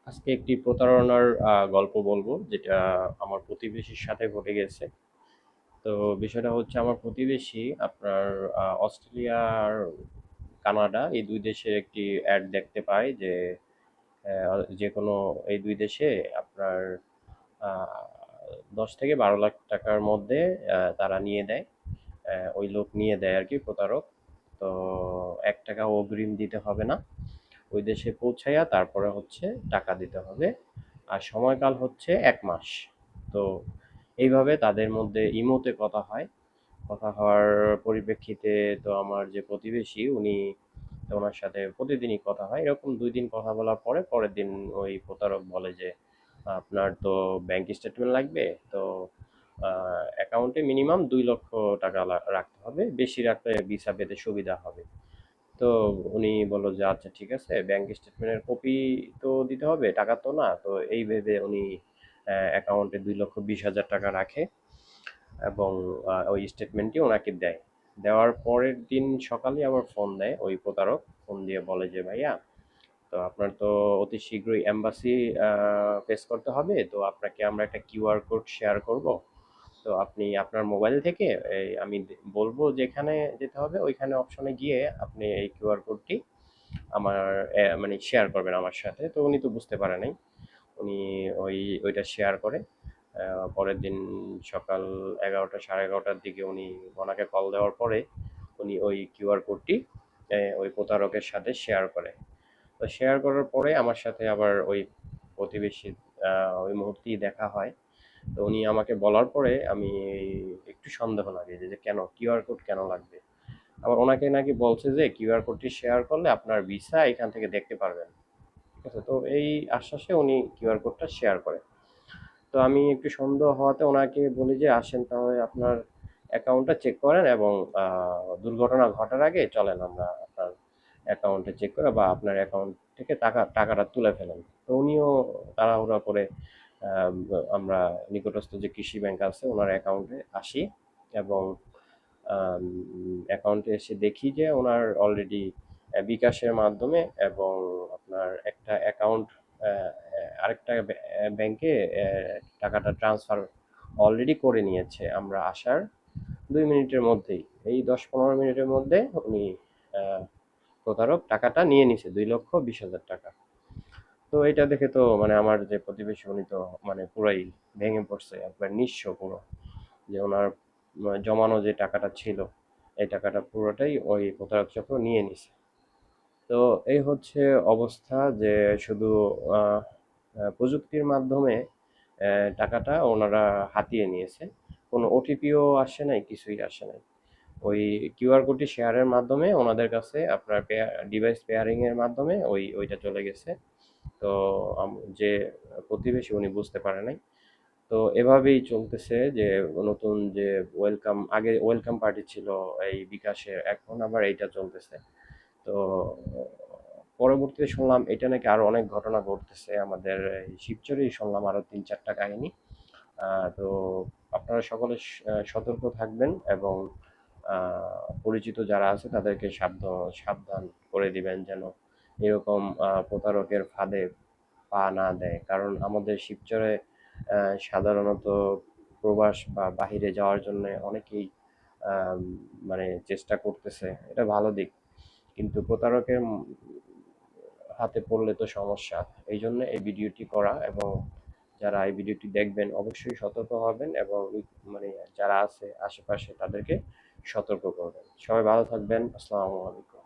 আজকে একটি প্রতারণার গল্প বলবো, যেটা আমার প্রতিবেশীর সাথে ঘটে গেছে। তো বিষয়টা হচ্ছে, আমার প্রতিবেশী আপনার অস্ট্রেলিয়া আর কানাডা এই দুই দেশের একটি অ্যাড দেখতে পায় যে যে কোনো এই দুই দেশে আপনার আহ, 10 থেকে 12 লাখ টাকার মধ্যে তারা নিয়ে দেয়। ওই লোক নিয়ে দেয় আর কি, প্রতারক। তো 1 টাকা অগ্রিম দিতে হবে না, ওই দেশে পৌঁছাইয়া তারপরে হচ্ছে টাকা দিতে হবে। আর সময়কাল হচ্ছে 1 মাস। তো এইভাবে তাদের মধ্যে ইমোতে কথা হয়। কথা হওয়ার পরিপ্রেক্ষিতে তো আমার যে প্রতিবেশী উনি, ওনার সাথে প্রতিদিনই কথা হয়। এরকম 2 দিন কথা বলার পরে পরের দিন ওই প্রতারক বলে যে আপনার তো ব্যাংক স্টেটমেন্ট লাগবে। তো অ্যাকাউন্টে মিনিমাম 2 লক্ষ টাকা রাখতে হবে, বেশি রাখলে ভিসা পেতে সুবিধা হবে। তো উনি বলল যে আচ্ছা ঠিক আছে, ব্যাংক স্টেটমেন্টের কপি তো দিতে হবে, টাকা তো না। তো এই ভেবে উনি অ্যাকাউন্টে 2,20,000 টাকা রাখে এবং ওই স্টেটমেন্টটি ওনাকে দেয়। দেওয়ার পরের দিন সকালে আবার ফোন দেয় ওই প্রতারক। ফোন দিয়ে বলে যে ভাইয়া, তো আপনার তো অতি শীঘ্রই এম্বাসি ফেস করতে হবে, তো আপনাকে আমরা একটা কিউআর কোড শেয়ার করব। তো আপনি আপনার মোবাইল থেকে আমি বলবো যেখানে যেতে হবে ওইখানে অপশনে গিয়ে আপনি এই কিউআর কোডটি আমার মানে শেয়ার করবেন আমার সাথে। তো উনি তো বুঝতে পারে নাই, উনি ওইটা শেয়ার করে। পরের দিন সকাল 11টা, সাড়ে 11টার দিকে ওনাকে কল দেওয়ার পরে উনি ওই কিউআর কোডটি ওই প্রতারকের সাথে শেয়ার করে। তো শেয়ার করার পরে আমার সাথে আবার ওই প্রতিবেশী ওই মুহূর্তেই দেখা হয়। তো উনি আমাকে বলার পরে আমি একটু সন্দেহ লাগে যে কেন কিউআর কোড কেন লাগবে। আবার ওনাকে নাকি বলছে যে কিউআর কোডটি শেয়ার করলে আপনার ভিসা এখান থেকে দেখতে পারবেন। ঠিক আছে, তো এই আশ্বাসে উনি কিউআর কোডটা শেয়ার করে। তো আমি একটু সন্দেহ হওয়াতে ওনাকে বলি যে আসেন তাহলে আপনার অ্যাকাউন্টটা চেক করেন এবং দুর্ঘটনা ঘটার আগে চলেন আমরা আপনার অ্যাকাউন্টে চেক করে বা আপনার অ্যাকাউন্ট থেকে টাকাটা তুলে ফেলেন। তো উনিও তাড়াহুড়া করে আহ, আমরা নিকটস্থ যে কৃষি ব্যাংক আছে ওনার অ্যাকাউন্টে আসি এবং অ্যাকাউন্টে এসে দেখি যে ওনার অলরেডি বিকাশের মাধ্যমে এবং আপনার একটা অ্যাকাউন্ট আরেকটা ব্যাংকে টাকাটা ট্রান্সফার অলরেডি করে নিয়েছে আমরা আসার 2 মিনিটের মধ্যেই। এই 10-15 মিনিটের মধ্যে উনি আহ, প্রতারক টাকাটা নিয়ে নিছে, 2,20,000 টাকা। তো এটা দেখে তো মানে আমার যে প্রতিবেশী উনি তো মানে পুরাই ভেঙে পড়ছে, একবার নিঃস্ব পুরো। যে ওনার জমানো যে টাকাটা ছিল এই টাকাটা পুরোটাই ওই প্রতারক চক্র নিয়ে নিছে। তো এই হচ্ছে অবস্থা, যে শুধু আহ, প্রযুক্তির মাধ্যমে টাকাটা ওনারা হাতিয়ে নিয়েছে। কোনো ওটিপিও আসে নাই, কিছুই আসে নাই। ওই কিউআর কোডটি শেয়ারের মাধ্যমে ওনাদের কাছে আপনার ডিভাইস পেয়ারিং এর মাধ্যমে ওইটা চলে গেছে। তো যে প্রতিবেশী উনি বুঝতে পারে নাই। তো এভাবেই চলতেছে যে নতুন যে আগে ওয়েলকাম পার্টি ছিল এই বিকাশের, এখন আবার এইটা চলতেছে। তো পরবর্তীতে শুনলাম এটা নাকি আরো অনেক ঘটনা ঘটতেছে আমাদের এই শিবচরেই, শুনলাম আরো 3-4টা কাহিনী। তো আপনারা সকলে সতর্ক থাকবেন এবং পরিচিত যারা আছে তাদেরকে সাবধান করে দিবেন যেন এরকম প্রতারকের ফাঁদে পা না দেয়। কারণ আমাদের শিবচরে সাধারণত প্রবাস বা বাহিরে যাওয়ার জন্য অনেকেই আম, মানে চেষ্টা করতেছে, এটা ভালো দিক। কিন্তু প্রতারকের হাতে পড়লে তো সমস্যা। এই জন্য এই ভিডিওটি করা, এবং যারা এই ভিডিওটি দেখবেন অবশ্যই সতর্ক হবেন এবং মানে যারা আছে আশেপাশে তাদেরকে সতর্ক করবেন। সবাই ভালো থাকবেন। আসসালামু আলাইকুম।